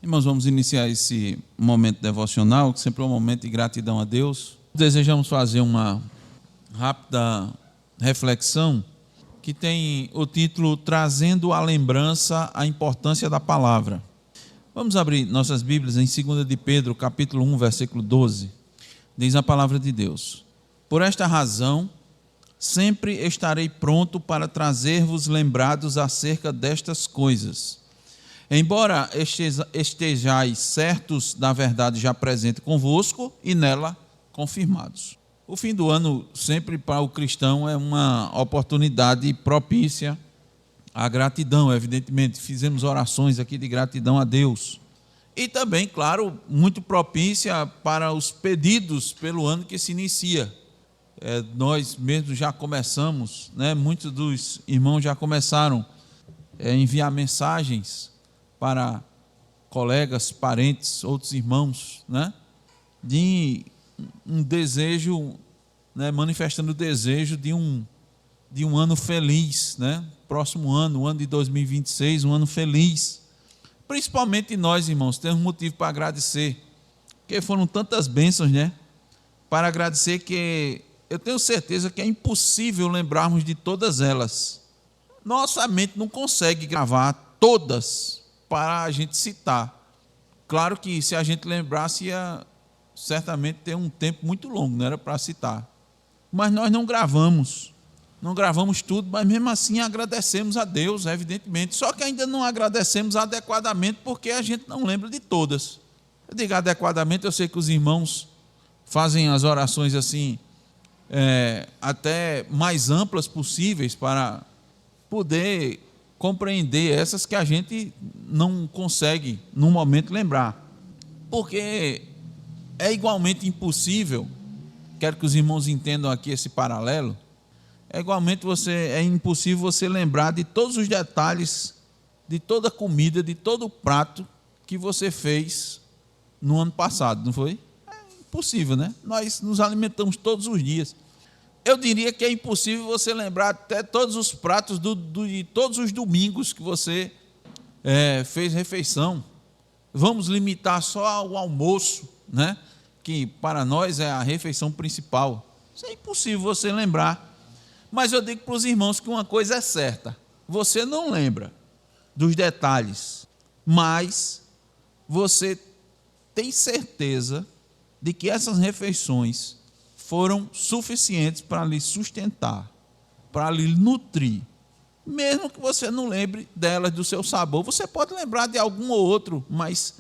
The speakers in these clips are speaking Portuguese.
Irmãos, vamos iniciar esse momento devocional, que sempre é um momento de gratidão a Deus. Desejamos fazer uma rápida reflexão que tem o título Trazendo à Lembrança a Importância da Palavra. Vamos abrir nossas Bíblias em 2 de Pedro, capítulo 1, versículo 12. Diz a palavra de Deus: Por esta razão, sempre estarei pronto para trazer-vos lembrados acerca destas coisas. Embora estejais certos da verdade já presente convosco e nela confirmados. O fim do ano, sempre para o cristão, é uma oportunidade propícia à gratidão, evidentemente. Fizemos orações aqui de gratidão a Deus. E também, claro, muito propícia para os pedidos pelo ano que se inicia. Nós mesmos já começamos, muitos dos irmãos já começaram a enviar mensagens para colegas, parentes, outros irmãos, de um desejo, manifestando o desejo de um ano feliz, próximo ano, o ano de 2026, um ano feliz. Principalmente nós, irmãos, temos motivo para agradecer, porque foram tantas bênçãos, para agradecer, que eu tenho certeza que é impossível lembrarmos de todas elas. Nossa mente não consegue gravar todas para a gente citar. Claro que se a gente lembrasse, ia certamente ter um tempo muito longo, não era para citar. Mas nós não gravamos tudo, mas mesmo assim agradecemos a Deus, evidentemente. Só que ainda não agradecemos adequadamente, porque a gente não lembra de todas. Eu digo adequadamente, eu sei que os irmãos fazem as orações assim, até mais amplas possíveis, para poder compreender essas que a gente não consegue, num momento, lembrar. Porque é igualmente impossível, quero que os irmãos entendam aqui esse paralelo, é impossível você lembrar de todos os detalhes, de toda a comida, de todo o prato que você fez no ano passado, não foi? É impossível, Nós nos alimentamos todos os dias. Eu diria que é impossível você lembrar até todos os pratos de todos os domingos que você fez refeição. Vamos limitar só ao almoço, que para nós é a refeição principal. Isso é impossível você lembrar. Mas eu digo para os irmãos que uma coisa é certa: você não lembra dos detalhes, mas você tem certeza de que essas refeições foram suficientes para lhe sustentar, para lhe nutrir. Mesmo que você não lembre delas, do seu sabor, você pode lembrar de algum ou outro mais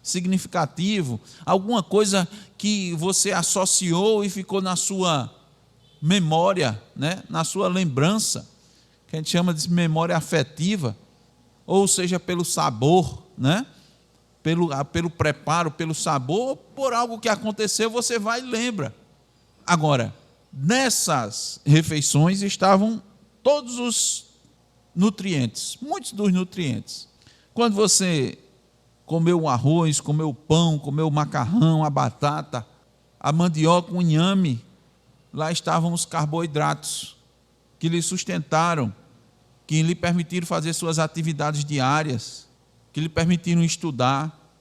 significativo, alguma coisa que você associou e ficou na sua memória, na sua lembrança, que a gente chama de memória afetiva, ou seja, pelo sabor, pelo preparo, pelo sabor, por algo que aconteceu, você vai e lembra. Agora, nessas refeições estavam todos os nutrientes, muitos dos nutrientes. Quando você comeu o arroz, comeu o pão, comeu o macarrão, a batata, a mandioca, o inhame, lá estavam os carboidratos que lhe sustentaram, que lhe permitiram fazer suas atividades diárias, que lhe permitiram estudar.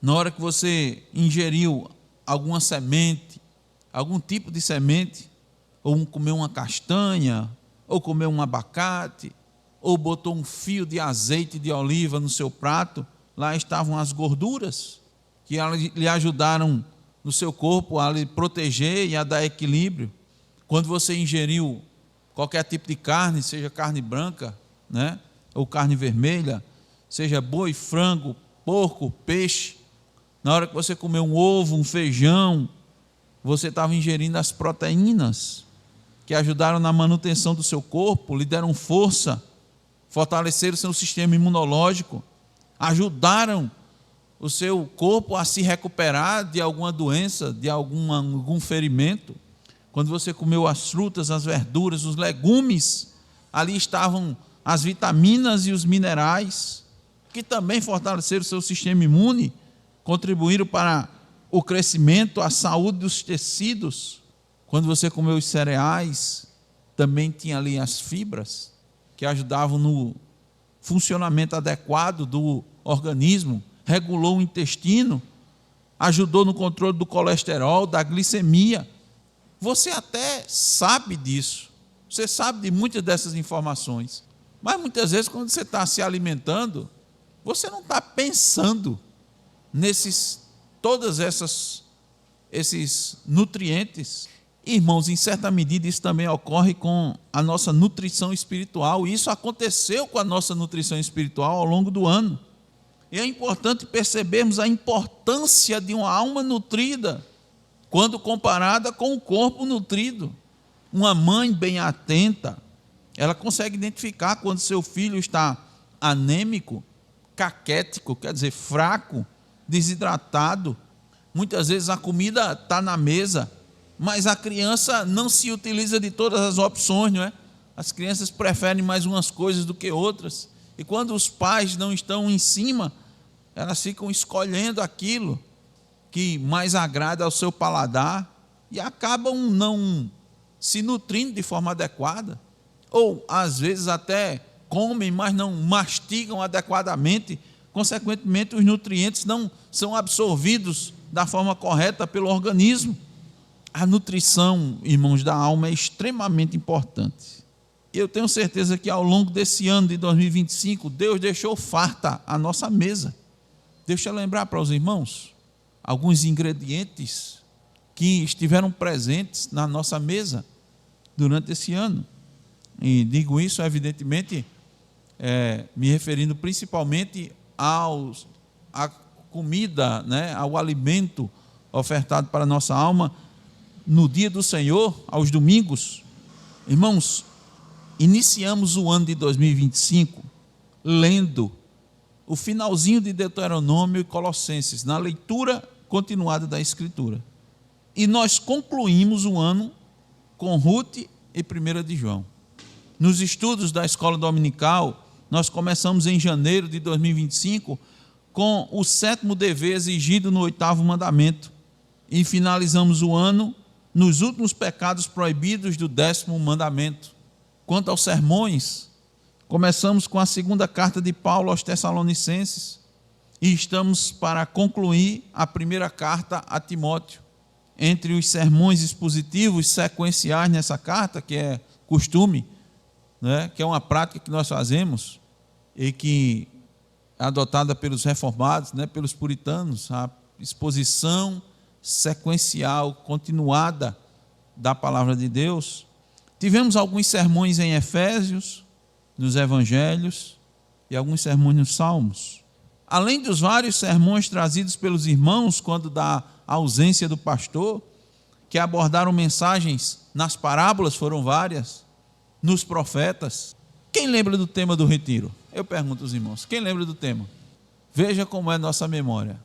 Na hora que você ingeriu alguma semente, algum tipo de semente, ou comeu uma castanha, ou comeu um abacate, ou botou um fio de azeite de oliva no seu prato, lá estavam as gorduras que lhe ajudaram no seu corpo a lhe proteger e a dar equilíbrio. Quando você ingeriu qualquer tipo de carne, seja carne branca, ou carne vermelha, seja boi, frango, porco, peixe, na hora que você comeu um ovo, um feijão, você estava ingerindo as proteínas que ajudaram na manutenção do seu corpo, lhe deram força, fortaleceram o seu sistema imunológico, ajudaram o seu corpo a se recuperar de alguma doença, de algum ferimento. Quando você comeu as frutas, as verduras, os legumes, ali estavam as vitaminas e os minerais, que também fortaleceram o seu sistema imune, contribuíram para o crescimento, a saúde dos tecidos. Quando você comeu os cereais, também tinha ali as fibras, que ajudavam no funcionamento adequado do organismo, regulou o intestino, ajudou no controle do colesterol, da glicemia. Você até sabe disso, você sabe de muitas dessas informações, mas muitas vezes quando você está se alimentando, você não está pensando todas esses nutrientes. Irmãos, em certa medida isso também ocorre com a nossa nutrição espiritual. Isso aconteceu com a nossa nutrição espiritual ao longo do ano. E é importante percebermos a importância de uma alma nutrida quando comparada com o corpo nutrido. Uma mãe bem atenta, ela consegue identificar quando seu filho está anêmico, caquético, quer dizer, fraco, desidratado. Muitas vezes a comida está na mesa, mas a criança não se utiliza de todas as opções, não é? As crianças preferem mais umas coisas do que outras. E quando os pais não estão em cima, elas ficam escolhendo aquilo que mais agrada ao seu paladar e acabam não se nutrindo de forma adequada. Ou, às vezes, até comem, mas não mastigam adequadamente. Consequentemente, os nutrientes não são absorvidos da forma correta pelo organismo. A nutrição, irmãos, da alma é extremamente importante. Eu tenho certeza que ao longo desse ano de 2025, Deus deixou farta a nossa mesa. Deixa eu lembrar para os irmãos alguns ingredientes que estiveram presentes na nossa mesa durante esse ano. E digo isso, evidentemente, me referindo principalmente à comida, né, ao alimento ofertado para a nossa alma no dia do Senhor, aos domingos. Irmãos, iniciamos o ano de 2025 lendo o finalzinho de Deuteronômio e Colossenses, na leitura continuada da Escritura. E nós concluímos o ano com Ruth e 1 de João. Nos estudos da escola dominical, nós começamos em janeiro de 2025 com o 7º dever exigido no 8º mandamento e finalizamos o ano nos últimos pecados proibidos do 10º mandamento. Quanto aos sermões, começamos com a 2ª carta de Paulo aos Tessalonicenses e estamos para concluir a 1ª carta a Timóteo. Entre os sermões expositivos sequenciais nessa carta, que é costume, né, que é uma prática que nós fazemos e que é adotada pelos reformados, né, pelos puritanos, a exposição sequencial, continuada da palavra de Deus. Tivemos alguns sermões em Efésios, nos Evangelhos e alguns sermões nos Salmos. Além dos vários sermões trazidos pelos irmãos quando da ausência do pastor, que abordaram mensagens nas parábolas, foram várias, nos profetas. Quem lembra do tema do retiro? Eu pergunto aos irmãos, quem lembra do tema? Veja como é nossa memória.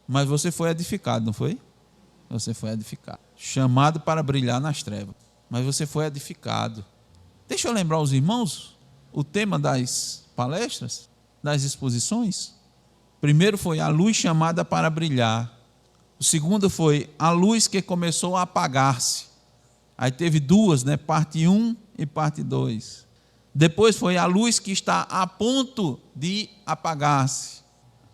Mas você foi edificado, não foi? Você foi edificado. Chamado para brilhar nas trevas. Mas você foi edificado. Deixa eu lembrar aos irmãos o tema das palestras, das exposições. Primeiro foi a luz chamada para brilhar. O segundo foi a luz que começou a apagar-se. Aí teve duas, né? Parte 1 e parte 2. Depois foi a luz que está a ponto de apagar-se.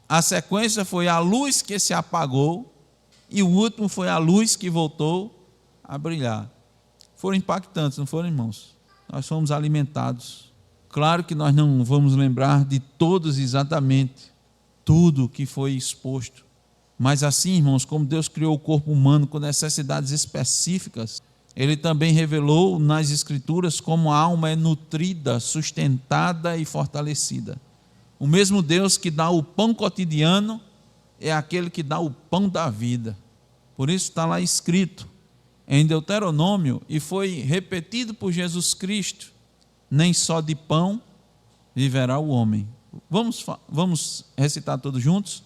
A sequência foi a luz que se apagou. E o último foi a luz que voltou a brilhar. Foram impactantes, não foram, irmãos? Nós fomos alimentados. Claro que nós não vamos lembrar de todos exatamente tudo que foi exposto. Mas assim, irmãos, como Deus criou o corpo humano com necessidades específicas, Ele também revelou nas Escrituras como a alma é nutrida, sustentada e fortalecida. O mesmo Deus que dá o pão cotidiano é aquele que dá o pão da vida. Por isso está lá escrito em Deuteronômio e foi repetido por Jesus Cristo: nem só de pão viverá o homem. Vamos recitar todos juntos?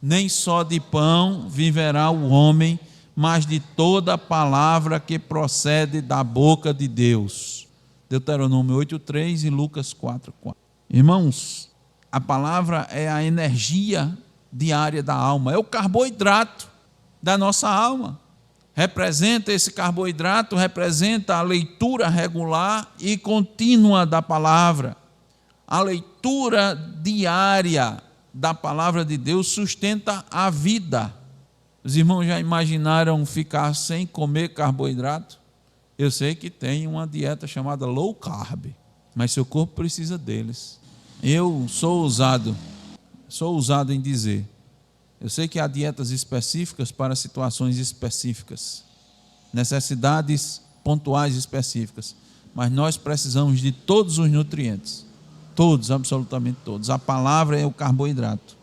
Nem só de pão viverá o homem, mas de toda palavra que procede da boca de Deus. Deuteronômio 8:3 e Lucas 4:4. Irmãos, a palavra é a energia diária da alma, é o carboidrato da nossa alma. Representa esse carboidrato, representa a leitura regular e contínua da palavra. A leitura diária da palavra de Deus sustenta a vida. Os irmãos já imaginaram ficar sem comer carboidrato? Eu sei que tem uma dieta chamada low carb, mas seu corpo precisa deles. Eu sou ousado em dizer, eu sei que há dietas específicas para situações específicas, necessidades pontuais específicas, mas nós precisamos de todos os nutrientes, todos, absolutamente todos. A palavra é o carboidrato.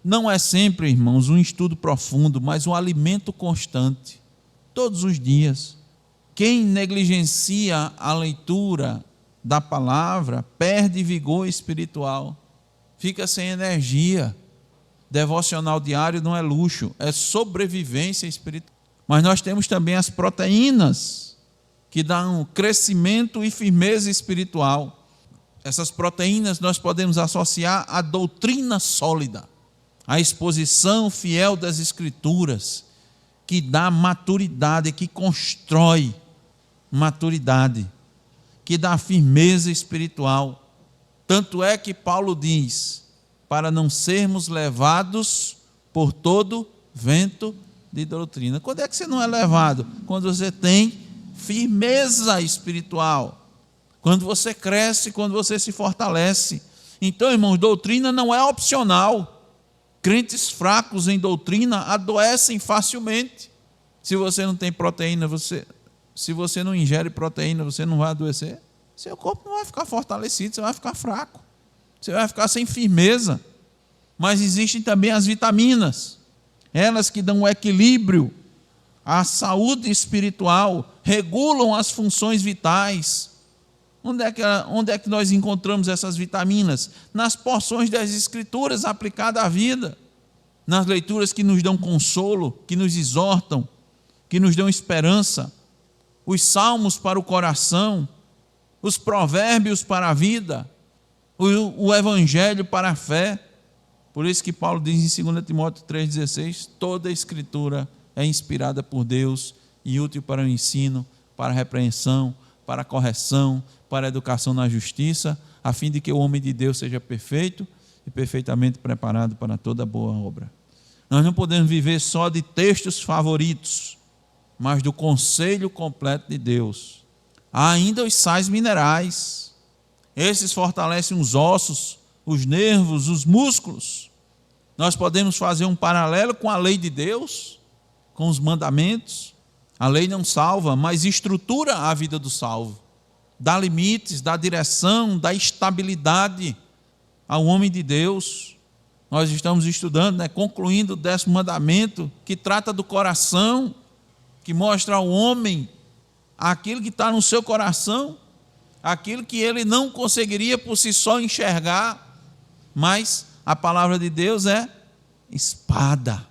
Não é sempre, irmãos, um estudo profundo, mas um alimento constante, todos os dias. Quem negligencia a leitura da palavra perde vigor espiritual, fica sem energia. Devocional diário não é luxo, é sobrevivência espiritual. Mas nós temos também as proteínas, que dão crescimento e firmeza espiritual. Essas proteínas nós podemos associar à doutrina sólida, à exposição fiel das Escrituras, que dá maturidade, que constrói maturidade, que dá firmeza espiritual. Tanto é que Paulo diz, para não sermos levados por todo vento de doutrina. Quando é que você não é levado? Quando você tem firmeza espiritual, quando você cresce, quando você se fortalece. Então, irmãos, doutrina não é opcional. Crentes fracos em doutrina adoecem facilmente. Se você não tem proteína, se você não ingere proteína, você não vai adoecer. Seu corpo não vai ficar fortalecido, você vai ficar fraco. Você vai ficar sem firmeza. Mas existem também as vitaminas, elas que dão equilíbrio à saúde espiritual, regulam as funções vitais. Onde é que nós encontramos essas vitaminas? Nas porções das Escrituras aplicadas à vida, nas leituras que nos dão consolo, que nos exortam, que nos dão esperança, os salmos para o coração, os provérbios para a vida, o evangelho para a fé. Por isso que Paulo diz em 2 Timóteo 3,16, toda a Escritura é inspirada por Deus e útil para o ensino, para a repreensão, para a correção, para a educação na justiça, a fim de que o homem de Deus seja perfeito e perfeitamente preparado para toda boa obra. Nós não podemos viver só de textos favoritos, mas do conselho completo de Deus. Há ainda os sais minerais. Esses fortalecem os ossos, os nervos, os músculos. Nós podemos fazer um paralelo com a lei de Deus, com os mandamentos. A lei não salva, mas estrutura a vida do salvo. Dá limites, dá direção, dá estabilidade ao homem de Deus. Nós estamos estudando, concluindo o 10º mandamento, que trata do coração, que mostra ao homem aquilo que está no seu coração, aquilo que ele não conseguiria por si só enxergar, mas a palavra de Deus é espada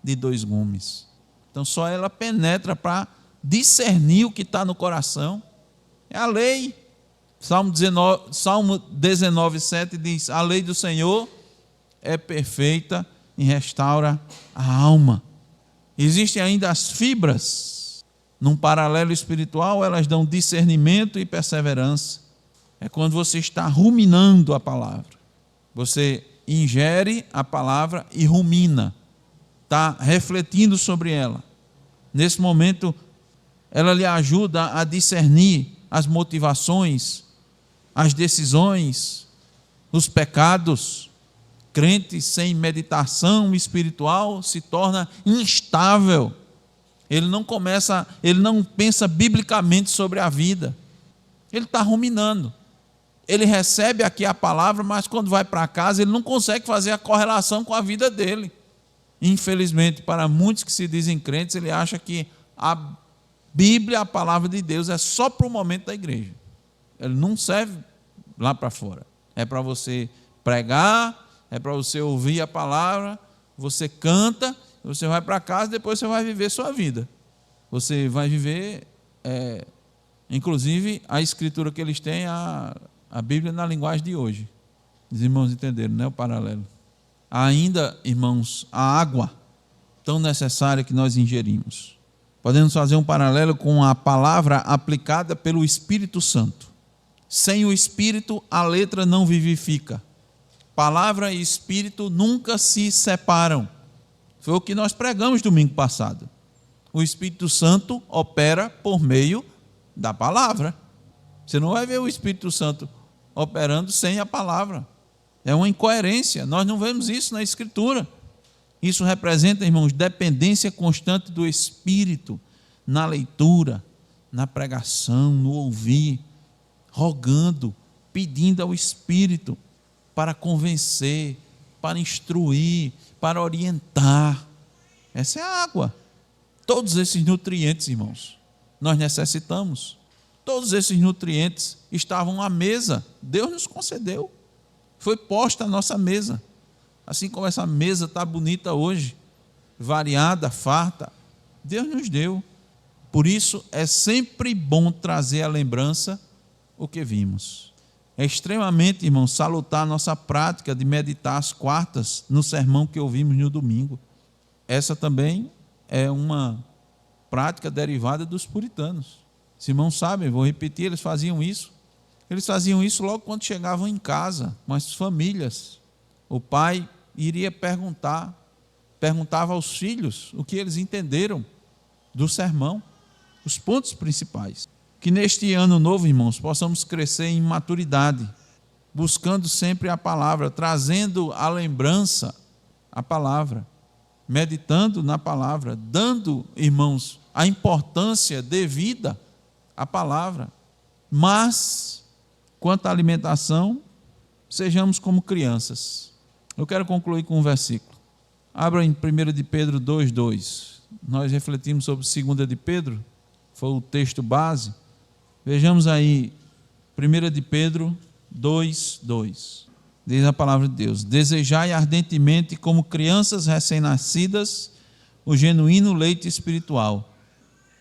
de 2 gumes. Então só ela penetra para discernir o que está no coração. É a lei. Salmo 19:7 diz, a lei do Senhor é perfeita e restaura a alma. Existem ainda as fibras. Num paralelo espiritual, elas dão discernimento e perseverança. É quando você está ruminando a palavra. Você ingere a palavra e rumina. Está refletindo sobre ela. Nesse momento, ela lhe ajuda a discernir as motivações, as decisões, os pecados. Crente sem meditação espiritual se torna instável. Ele não pensa biblicamente sobre a vida. Ele está ruminando. Ele recebe aqui a palavra, mas quando vai para casa, ele não consegue fazer a correlação com a vida dele. Infelizmente, para muitos que se dizem crentes, ele acha que a Bíblia, a palavra de Deus, é só para o momento da igreja. Ele não serve lá para fora. É para você pregar, é para você ouvir a palavra, você canta, você vai para casa, depois você vai viver sua vida. Você vai viver, inclusive, a escritura que eles têm, a Bíblia na linguagem de hoje. Os irmãos entenderam, né, o paralelo? Há ainda, irmãos, a água tão necessária que nós ingerimos. Podemos fazer um paralelo com a palavra aplicada pelo Espírito Santo. Sem o Espírito, a letra não vivifica. Palavra e Espírito nunca se separam. Foi o que nós pregamos domingo passado. O Espírito Santo opera por meio da palavra. Você não vai ver o Espírito Santo operando sem a palavra. É uma incoerência. Nós não vemos isso na Escritura. Isso representa, irmãos, dependência constante do Espírito na leitura, na pregação, no ouvir, rogando, pedindo ao Espírito para convencer, para instruir, para orientar. Essa é a água. Todos esses nutrientes, irmãos, nós necessitamos. Todos esses nutrientes estavam à mesa. Deus nos concedeu. Foi posta à nossa mesa. Assim como essa mesa está bonita hoje, variada, farta, Deus nos deu. Por isso é sempre bom trazer à lembrança o que vimos. É extremamente, irmão, salutar a nossa prática de meditar às quartas no sermão que ouvimos no domingo. Essa também é uma prática derivada dos puritanos. Os irmãos sabem, vou repetir, eles faziam isso. Eles faziam isso logo quando chegavam em casa, com as famílias. O pai iria perguntava aos filhos o que eles entenderam do sermão, os pontos principais. Que neste ano novo, irmãos, possamos crescer em maturidade, buscando sempre a palavra, trazendo à lembrança a palavra, meditando na palavra, dando, irmãos, a importância devida à palavra. Mas, quanto à alimentação, sejamos como crianças. Eu quero concluir com um versículo. Abra em 1 de Pedro 2:2. Nós refletimos sobre 2 de Pedro, foi o texto base. Vejamos aí, 1 de Pedro 2:2. Diz a palavra de Deus: desejai ardentemente, como crianças recém-nascidas, o genuíno leite espiritual,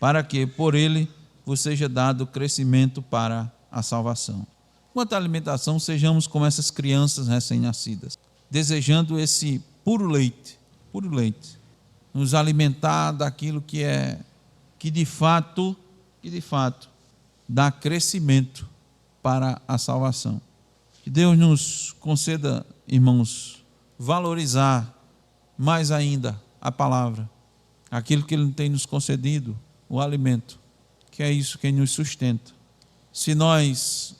para que por ele vos seja dado crescimento para a salvação. Quanto à alimentação, sejamos como essas crianças recém-nascidas, desejando esse puro leite, nos alimentar daquilo que de fato dá crescimento para a salvação. Que Deus nos conceda, irmãos, valorizar mais ainda a palavra, aquilo que Ele tem nos concedido, o alimento, que é isso que nos sustenta. Se nós,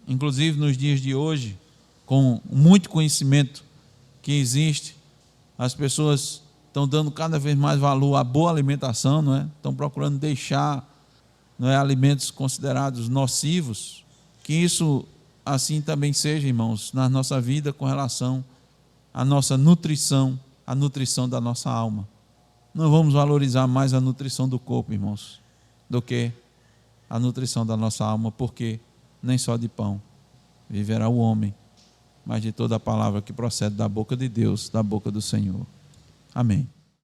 inclusive nos dias de hoje, com muito conhecimento que existe, as pessoas estão dando cada vez mais valor à boa alimentação, não é? Estão procurando deixar, não é, alimentos considerados nocivos. Que isso assim também seja, irmãos, na nossa vida com relação à nossa nutrição, a nutrição da nossa alma. Não vamos valorizar mais a nutrição do corpo, irmãos, do que a nutrição da nossa alma, porque nem só de pão viverá o homem, mas de toda a palavra que procede da boca de Deus, da boca do Senhor. Amém.